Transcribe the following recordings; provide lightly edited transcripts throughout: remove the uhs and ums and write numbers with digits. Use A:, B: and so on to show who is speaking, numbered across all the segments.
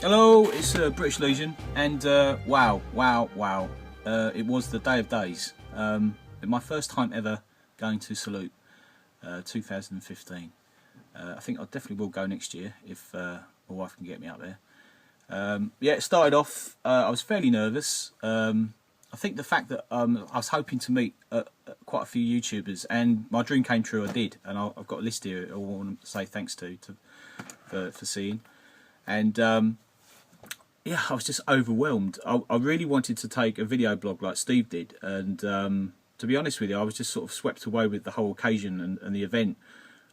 A: Hello, it's British Legion, and wow, it was the day of days. My first time ever going to Salute, 2015. I think I definitely will go next year if my wife can get me up there. Yeah, it started off, I was fairly nervous. I think the fact that I was hoping to meet quite a few YouTubers, and my dream came true, I did. And I've got a list here I want to say thanks for seeing. And yeah, I was just overwhelmed. I really wanted to take a video blog like Steve did, and to be honest with you, I was just sort of swept away with the whole occasion and the event,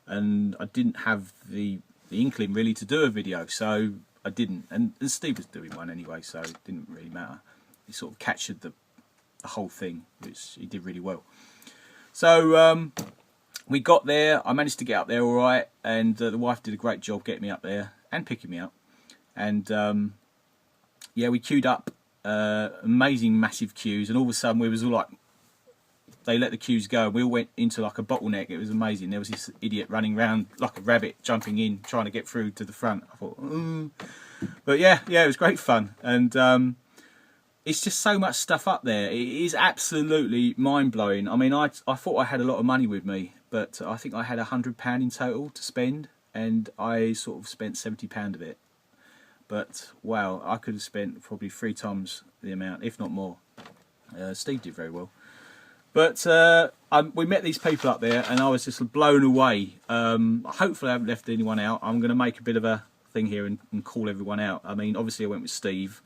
A: and I didn't have the inkling really to do a video, so I didn't. And Steve was doing one anyway, so it didn't really matter. He sort of captured the whole thing, which he did really well. So we got there. I managed to get up there all right, and the wife did a great job getting me up there and picking me up. And yeah, we queued up, amazing massive queues, and all of a sudden we was all like, they let the queues go. We all went into like a bottleneck. It was amazing. There was this idiot running around like a rabbit, jumping in, trying to get through to the front. I thought, but yeah, it was great fun. And it's just so much stuff up there. It is absolutely mind-blowing. I mean, I thought I had a lot of money with me, but I think I had £100 in total to spend, and I sort of spent £70 of it. But wow, I could have spent probably 3 times the amount, if not more. Steve did very well. But we met these people up there, and I was just blown away. Hopefully I haven't left anyone out. I'm going to make a bit of a thing here and call everyone out. I mean, obviously I went with Steve,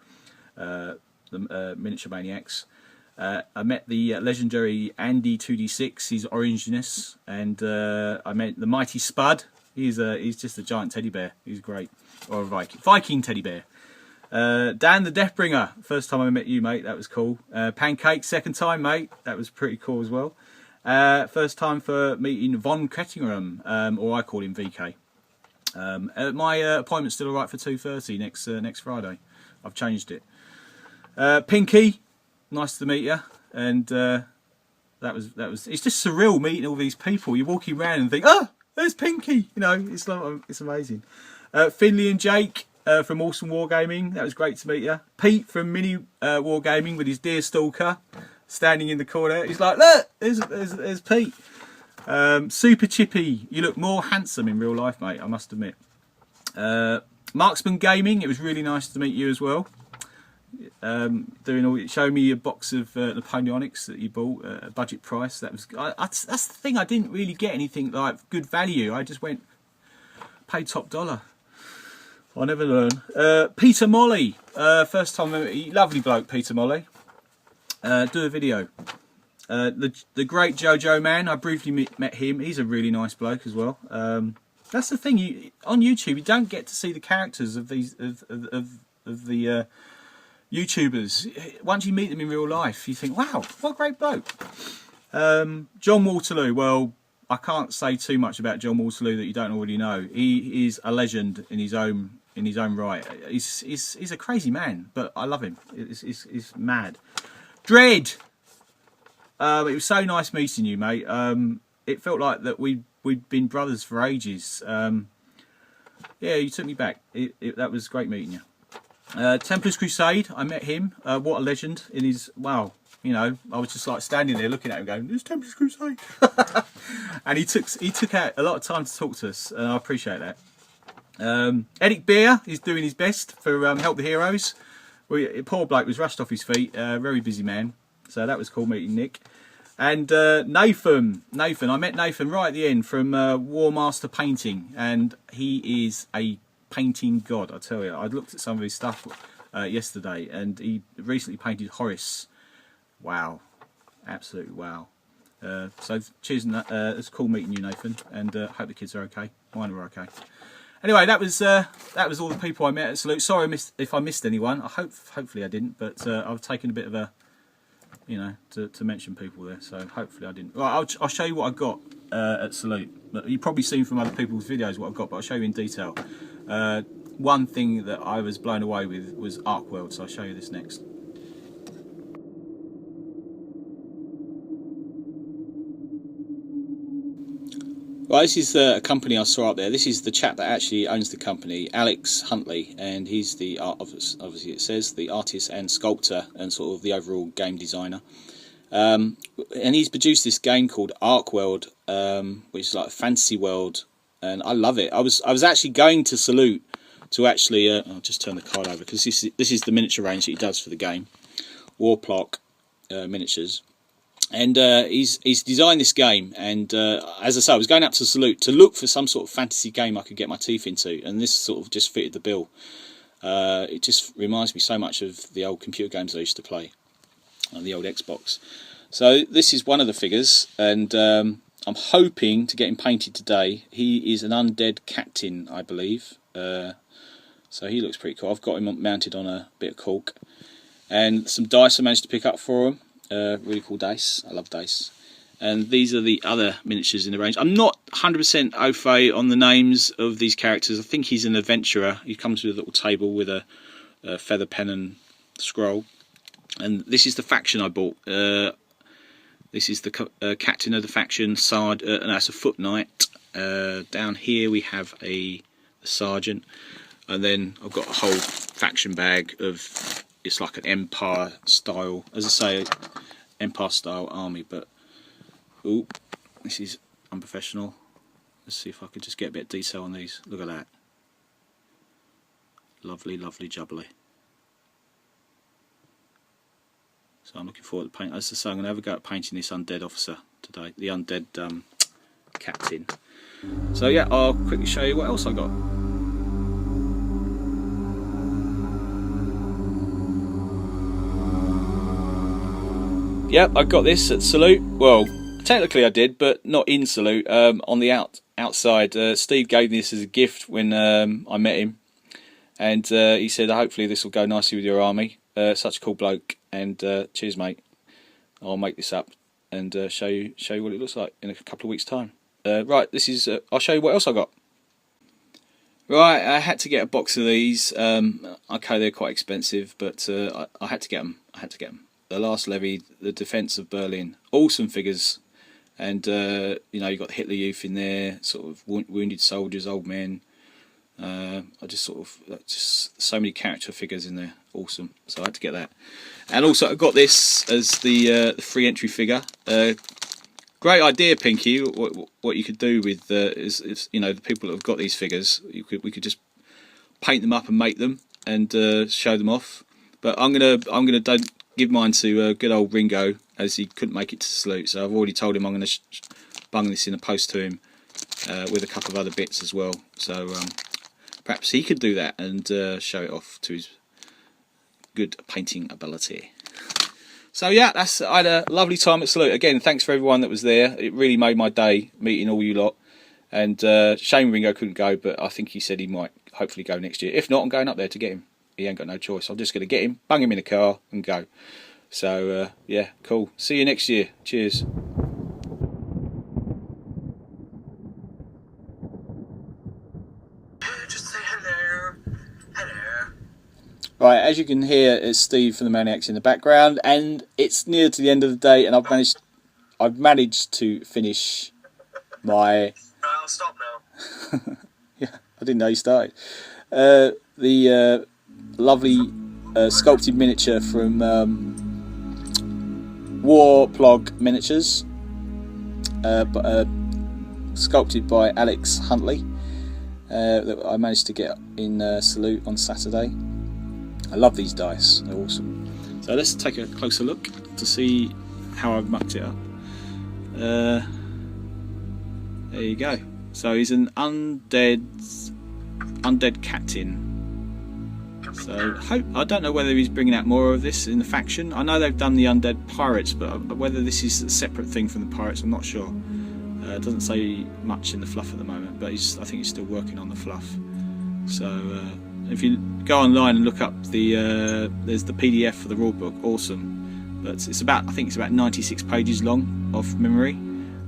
A: the Miniature Maniacs. I met the legendary Andy 2D6, his Orangeness, and I met the Mighty Spud. He's just a giant teddy bear. He's great. Or a Viking teddy bear. Dan the Deathbringer, first time I met you, mate, that was cool. Pancake, second time, mate, that was pretty cool as well. First time for meeting Von Kettingham, or I call him VK. My appointment's still alright for 2:30 next Friday. I've changed it. Pinky, nice to meet you. And that was it's just surreal meeting all these people. You're walking around and think, oh, there's Pinky, you know, it's amazing. Finley and Jake from Awesome Wargaming, that was great to meet you. Pete from Mini Wargaming with his deer stalker standing in the corner. He's like, look, there's Pete. Super Chippy, you look more handsome in real life, mate, I must admit. Marksman Gaming, it was really nice to meet you as well. Showing me a box of Napoleonics that you bought at a budget price. That's the thing, I didn't really get anything like good value. I just went, paid top dollar. I never learn. Peter Molly, first time I met, lovely bloke, Peter Molly. Do a video. The great Jojo Man, I briefly met him. He's a really nice bloke as well. That's the thing, on YouTube you don't get to see the characters of these of the YouTubers. Once you meet them in real life, you think, wow, what a great bloke. John Waterloo, well, I can't say too much about John Waterloo that you don't already know. He is a legend in his own right. He's a crazy man, but I love him. It's mad. Dread. It was so nice meeting you, mate. It felt like that we'd been brothers for ages. Yeah, you took me back. That was great meeting you. Templars Crusade, I met him. What a legend in his, wow, you know, I was just like standing there looking at him going, there's Templars Crusade. And he took out a lot of time to talk to us, and I appreciate that. Eric Beer is doing his best for Help the Heroes. Poor bloke was rushed off his feet, very busy man, so that was cool meeting Nick. And Nathan, I met Nathan right at the end from War Master Painting, and he is a painting god, I tell you. I looked at some of his stuff yesterday, and he recently painted Horace. Wow, absolutely wow. So cheers, it's cool meeting you, Nathan, and hope the kids are okay. Mine were okay. Anyway, that was all the people I met at Salute. Sorry if I missed anyone. Hopefully I didn't, but I've taken a bit of a, you know, to mention people there. So hopefully I didn't. Right, I'll show you what I got at Salute. You've probably seen from other people's videos what I've got, but I'll show you in detail. One thing that I was blown away with was ArcWorlde, so I'll show you this next. Well, this is a company I saw up there. This is the chap that actually owns the company, Alex Huntley, and he's the obviously it says the artist and sculptor and sort of the overall game designer. And he's produced this game called ArcWorlde, which is like a fantasy world, and I love it. I was actually going to Salute to actually I'll just turn the card over because this is the miniature range that he does for the game, Warplock miniatures. And he's designed this game, and as I say, I was going up to Salute to look for some sort of fantasy game I could get my teeth into, and this sort of just fitted the bill. It just reminds me so much of the old computer games I used to play on the old Xbox. So this is one of the figures, and I'm hoping to get him painted today. He is an undead captain, I believe, so he looks pretty cool. I've got him mounted on a bit of cork, and some dice I managed to pick up for him. Really cool dice. I love dice. And these are the other miniatures in the range. I'm not 100% au fait on the names of these characters. I think he's an adventurer. He comes with a little table with a feather pen and scroll. And this is the faction I bought. This is the captain of the faction, and that's a foot knight. Down here we have a sergeant. And then I've got a whole faction bag of... It's like an Empire style, as I say, Empire style army. But ooh, this is unprofessional. Let's see if I could just get a bit of detail on these. Look at that, lovely, lovely jubbly. So I'm looking forward to paint. As I say, I'm going to have a go at painting this undead officer today, the undead captain. So yeah, I'll quickly show you what else I got. Yep, I got this at Salute. Well, technically I did, but not in Salute. On the outside, Steve gave me this as a gift when I met him, and he said, "Hopefully this will go nicely with your army." Such a cool bloke, and cheers, mate. I'll make this up and show you what it looks like in a couple of weeks' time. Right, this is. I'll show you what else I got. Right, I had to get a box of these. Okay, they're quite expensive, but I had to get them. The Last Levy, the Defence of Berlin, awesome figures, and you know, you got the Hitler Youth in there, sort of wounded soldiers, old men. I just sort of just so many character figures in there, awesome. So I had to get that, and also I got this as the free entry figure. Great idea, Pinky. What you could do with is you know, the people that have got these figures, we could just paint them up and make them and show them off. But I'm gonna give mine to good old Ringo, as he couldn't make it to Salute, so I've already told him I'm going to bung this in a post to him with a couple of other bits as well, so perhaps he could do that and show it off to his good painting ability. So yeah, I had a lovely time at Salute. Again, thanks for everyone that was there. It really made my day meeting all you lot, and shame Ringo couldn't go, but I think he said he might hopefully go next year. If not, I'm going up there to get him. He ain't got no choice. I'm just going to get him, bung him in a car and go. So yeah, cool. See you next year. Cheers.
B: Just say hello. Hello.
A: Right, as you can hear, it's Steve from the Maniacs in the background, and it's near to the end of the day, and I've managed to finish my...
B: I'll stop now.
A: Yeah, I didn't know you started. The lovely sculpted miniature from Warplock Miniatures, sculpted by Alex Huntley, that I managed to get in Salute on Saturday. I love these dice, they're awesome. So let's take a closer look to see how I've mucked it up. There you go. So he's an undead captain. So I don't know whether he's bringing out more of this in the faction. I know they've done the undead pirates, but whether this is a separate thing from the pirates, I'm not sure. It doesn't say much in the fluff at the moment, but I think he's still working on the fluff. So if you go online and look up there's the PDF for the rule book, awesome. But I think it's about 96 pages long off memory.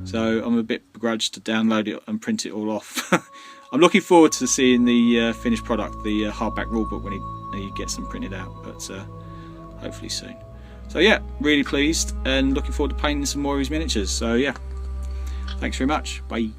A: So I'm a bit begrudged to download it and print it all off. I'm looking forward to seeing the finished product, the hardback rulebook, when he gets them printed out, but hopefully soon. So yeah, really pleased and looking forward to painting some more of his miniatures. So yeah, thanks very much. Bye.